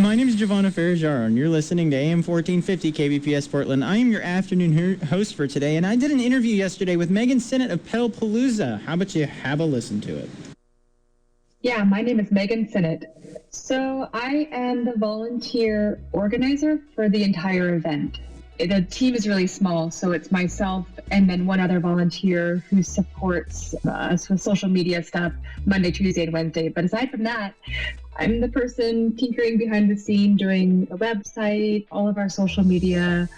My name is Giovanna Ferrajar, and you're listening to AM 1450 KBPS Portland. I am your afternoon host for today, and I did an interview yesterday with Meghan Sinnott of Pedalpalooza. How about you have a listen to it? Yeah, my name is Meghan Sinnott. So I am the volunteer organizer for the entire event. The team is really small, so it's myself and then one other volunteer who supports us with social media stuff Monday, Tuesday, and Wednesday. But aside from that, I'm the person tinkering behind the scene, doing the website, all of our social media,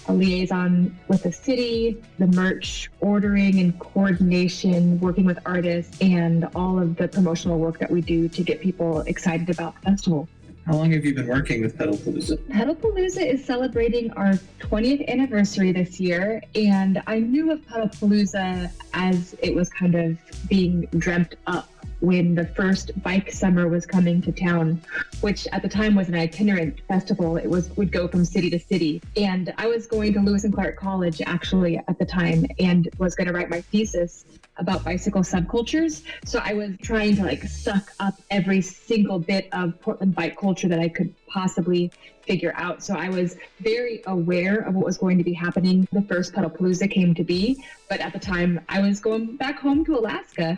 a liaison with the city, the merch ordering and coordination, working with artists, and all of the promotional work that we do to get people excited about the festival. How long have you been working with Pedalpalooza? Pedalpalooza is celebrating our 20th anniversary this year, and I knew of Pedalpalooza as it was kind of being dreamt up when the first bike summer was coming to town, which at the time was an itinerant festival. It would go from city to city. And I was going to Lewis and Clark College actually at the time and was going to write my thesis about bicycle subcultures. So I was trying to suck up every single bit of Portland bike culture that I could possibly figure out. So I was very aware of what was going to be happening. The first Pedalpalooza came to be, but at the time I was going back home to Alaska,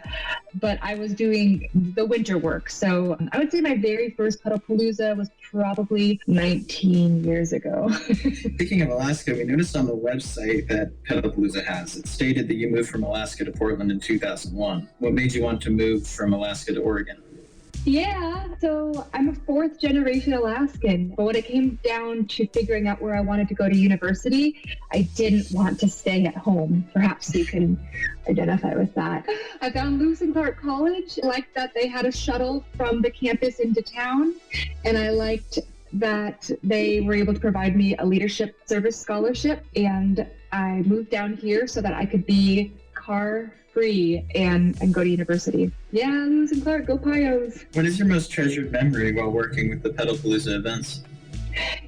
but I was doing the winter work. So I would say my very first Pedalpalooza was probably 19 years ago. Speaking of Alaska, we noticed on the website that Pedalpalooza has, it stated that you moved from Alaska to Portland in 2001. What made you want to move from Alaska to Oregon? Yeah, so I'm a fourth generation Alaskan, but when it came down to figuring out where I wanted to go to university, I didn't want to stay at home. Perhaps you can identify with that. I found Lewis and Clark College. I liked that they had a shuttle from the campus into town, and I liked that they were able to provide me a leadership service scholarship, and I moved down here so that I could be car free and go to university. Yeah, Lewis and Clark, go Pios. What is your most treasured memory while working with the Pedalpalooza events?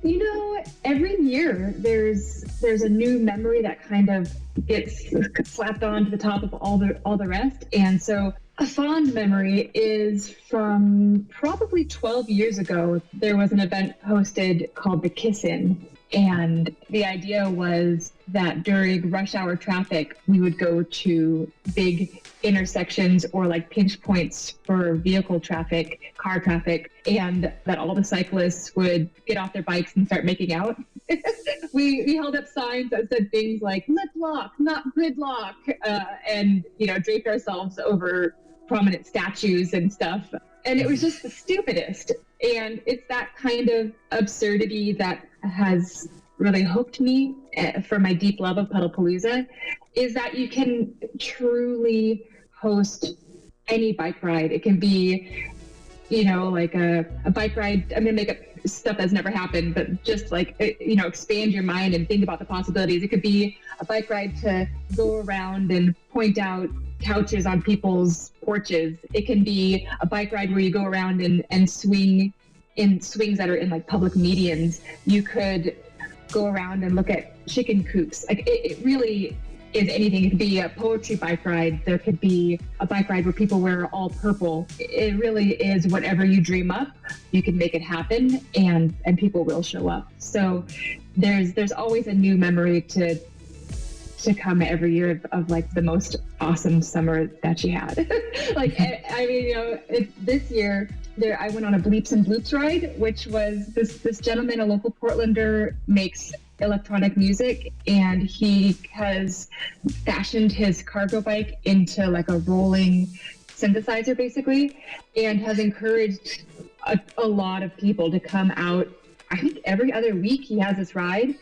You know, every year there's a new memory that kind of gets slapped on to the top of all the rest. And so a fond memory is from probably 12 years ago. There was an event hosted called the Kiss-In. And the idea was that during rush hour traffic, we would go to big intersections or pinch points for vehicle traffic, car traffic, and that all the cyclists would get off their bikes and start making out. We held up signs that said things like lip lock, not gridlock, and draped ourselves over prominent statues and stuff. And it was just the stupidest. And it's that kind of absurdity that has really hooked me for my deep love of Pedalpalooza, is that you can truly host any bike ride. It can be, a bike ride. I'm going to make up stuff that's never happened, but just expand your mind and think about the possibilities. It could be a bike ride to go around and point out couches on people's porches. It can be a bike ride where you go around and swing in swings that are in public medians. You could go around and look at chicken coops. It really is anything. It could be a poetry bike ride. There could be a bike ride where people wear all purple. It really is whatever you dream up, you can make it happen, and people will show up. So there's always a new memory to come every year of the most awesome summer that you had. This year I went on a Bleeps and Bloops ride, which was this gentleman, a local Portlander, makes electronic music, and he has fashioned his cargo bike into a rolling synthesizer basically, and has encouraged a lot of people to come out. I think every other week he has this ride,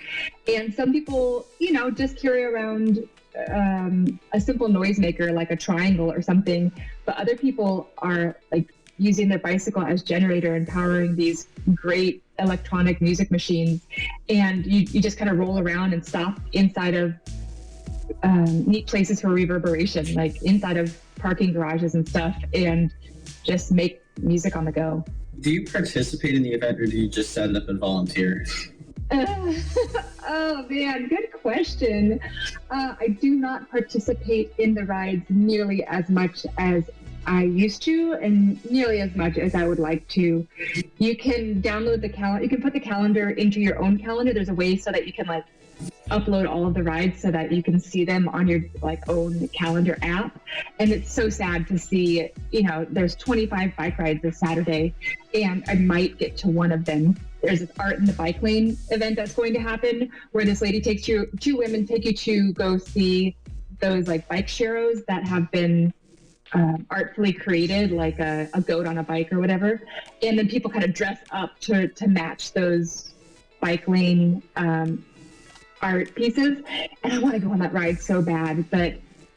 and some people, just carry around a simple noisemaker like a triangle or something, but other people are using their bicycle as generator and powering these great electronic music machines. And you just kind of roll around and stop inside of neat places for reverberation, like inside of parking garages and stuff, and just make music on the go. Do you participate in the event, or do you just set it up and volunteer? Oh man, good question. I do not participate in the rides nearly as much as I used to, and nearly as much as I would like to. You can download the calendar. You can put the calendar into your own calendar. There's a way so that you can like upload all of the rides so that you can see them on your like own calendar app. And it's so sad to see, you know, there's 25 bike rides this Saturday, and I might get to one of them. There's this Art in the Bike Lane event that's going to happen where this lady takes you, two women take you to go see those like bike sharrows that have been artfully created, like a goat on a bike or whatever. And then people kind of dress up to match those bike lane art pieces. And I want to go on that ride so bad. But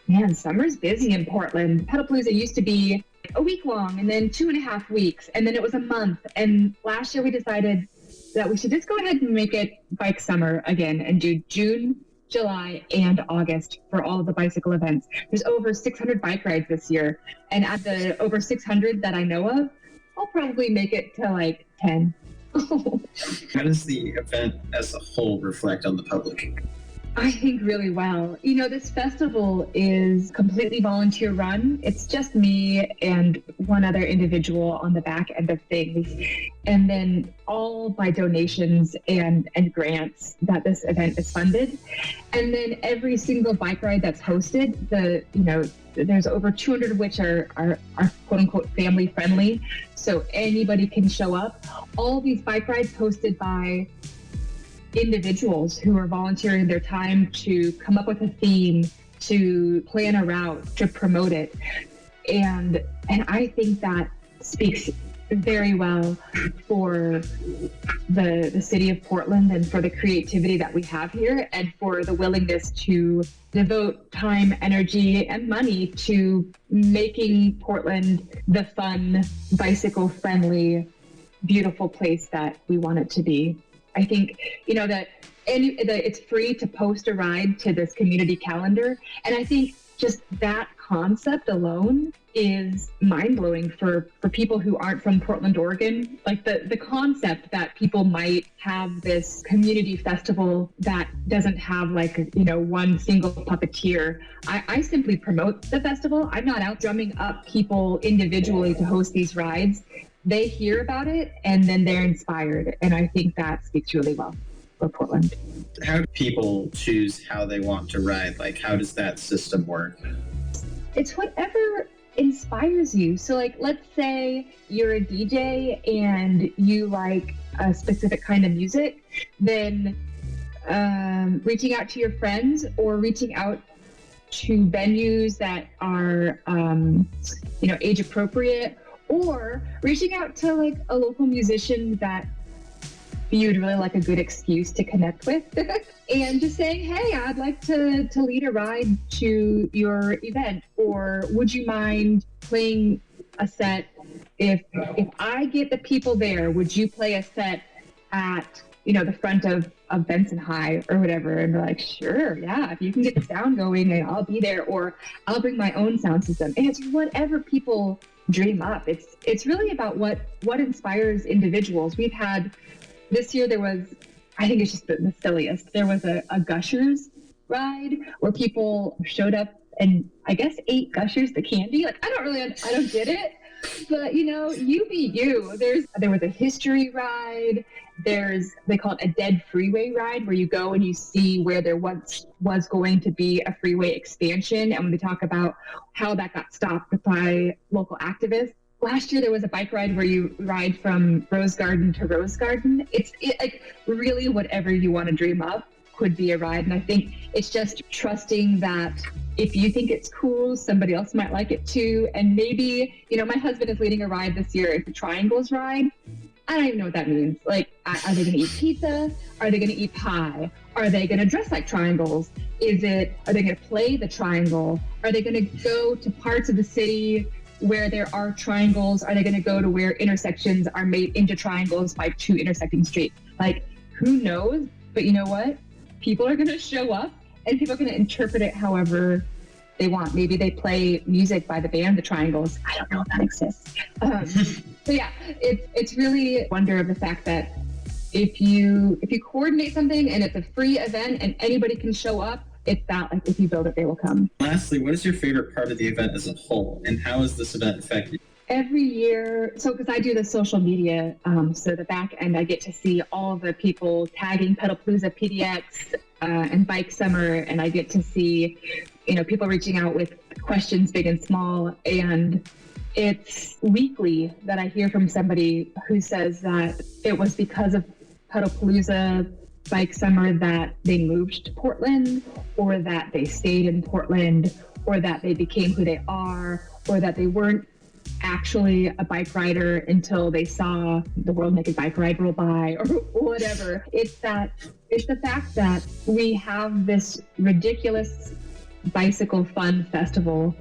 man, summer's busy in Portland. Pedalpalooza used to be a week long, and then 2.5 weeks, and then it was a month. And last year we decided that we should just go ahead and make it bike summer again and do June, July, and August for all of the bicycle events. There's over 600 bike rides this year. And at the over 600 that I know of, I'll probably make it to like 10. How does the event as a whole reflect on the public? I think really well. You know, this festival is completely volunteer run. It's just me and one other individual on the back end of things. And then all by donations and grants that this event is funded. And then every single bike ride that's hosted, there's over 200 of which are quote unquote family friendly. So anybody can show up. All these bike rides hosted by individuals who are volunteering their time to come up with a theme, to plan a route, to promote it. And I think that speaks very well for the city of Portland and for the creativity that we have here, and for the willingness to devote time, energy, and money to making Portland the fun, bicycle-friendly, beautiful place that we want it to be. I think, that it's free to post a ride to this community calendar. And I think just that concept alone is mind-blowing for people who aren't from Portland, Oregon. Like the concept that people might have this community festival that doesn't have one single puppeteer. I simply promote the festival. I'm not out drumming up people individually to host these rides. They hear about it and then they're inspired. And I think that speaks really well for Portland. How do people choose how they want to ride? Like, how does that system work? It's whatever inspires you. So let's say you're a DJ and you like a specific kind of music, then reaching out to your friends or reaching out to venues that are, age appropriate, or reaching out to a local musician that you'd really like a good excuse to connect with and just saying, hey, I'd like to lead a ride to your event, or would you mind playing a set? If I get the people there, would you play a set at the front of Benson High or whatever? And they're like, sure, yeah, if you can get the sound going, I'll be there, or I'll bring my own sound system. And it's whatever people dream up. It's really about what inspires individuals. We've had this year, there was, I think it's just the silliest. There was a Gushers ride where people showed up and I guess ate Gushers, the candy. I don't get it. But you be you. There was a history ride. They call it a dead freeway ride, where you go and you see where there once was going to be a freeway expansion. And when they talk about how that got stopped by local activists. Last year, there was a bike ride where you ride from Rose Garden to Rose Garden. It's really whatever you want to dream up could be a ride. And I think it's just trusting that if you think it's cool, somebody else might like it too. And maybe, my husband is leading a ride this year. It's a triangles ride. I don't even know what that means. Are they going to eat pizza? Are they going to eat pie? Are they going to dress like triangles? Are they going to play the triangle? Are they going to go to parts of the city where there are triangles? Are they going to go to where intersections are made into triangles by two intersecting streets? Who knows? But you know what? People are going to show up and people are going to interpret it however they want. Maybe they play music by the band The Triangles. I don't know if that exists. So yeah, it's really a wonder of the fact that if you coordinate something and it's a free event and anybody can show up, it's that, like, if you build it, they will come. Lastly, what is your favorite part of the event as a whole, and how has this event affected you? Every year, so because I do the social media, so the back end, I get to see all the people tagging Pedalpalooza PDX and Bike Summer, and I get to see, people reaching out with questions big and small, and it's weekly that I hear from somebody who says that it was because of Pedalpalooza Bike Summer that they moved to Portland, or that they stayed in Portland, or that they became who they are, or that they weren't actually a bike rider until they saw the World Naked Bike Ride roll by, or whatever. It's the fact that we have this ridiculous bicycle fun festival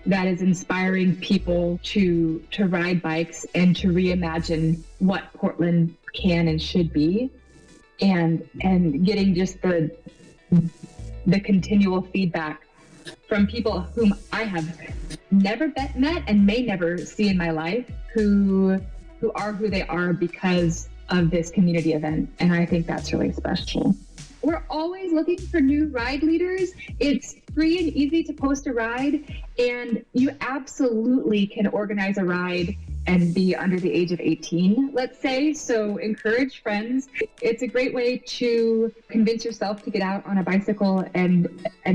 that is inspiring people to ride bikes and to reimagine what Portland can and should be, and getting just the continual feedback from people whom I have never met and may never see in my life, who are who they are because of this community event. And I think that's really special. We're always looking for new ride leaders. It's free and easy to post a ride, and you absolutely can organize a ride and be under the age of 18, let's say. So encourage friends. It's a great way to convince yourself to get out on a bicycle and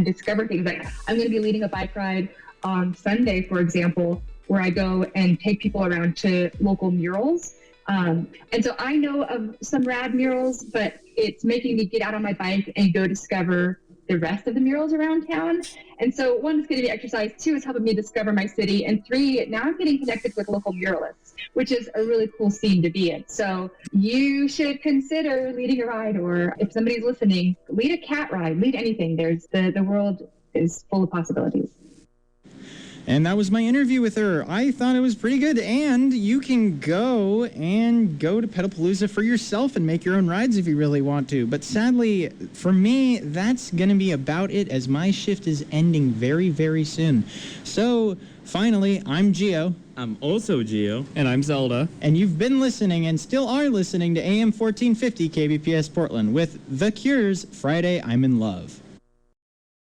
discover things. Like, I'm going to be leading a bike ride on Sunday, for example, where I go and take people around to local murals. And so I know of some rad murals, but it's making me get out on my bike and go discover the rest of the murals around town. And so one, it's going to be exercise. Two, it's helping me discover my city. And three, now I'm getting connected with local muralists, which is a really cool scene to be in. So you should consider leading a ride, or if somebody's listening, lead a cat ride, lead anything. The world is full of possibilities. And that was my interview with her. I thought it was pretty good, and you can go to Pedalpalooza for yourself and make your own rides if you really want to. But sadly, for me, that's going to be about it, as my shift is ending very, very soon. So, finally, I'm Gio. I'm also Gio. And I'm Zelda. And you've been listening and still are listening to AM 1450 KBPS Portland with The Cure's Friday I'm in Love.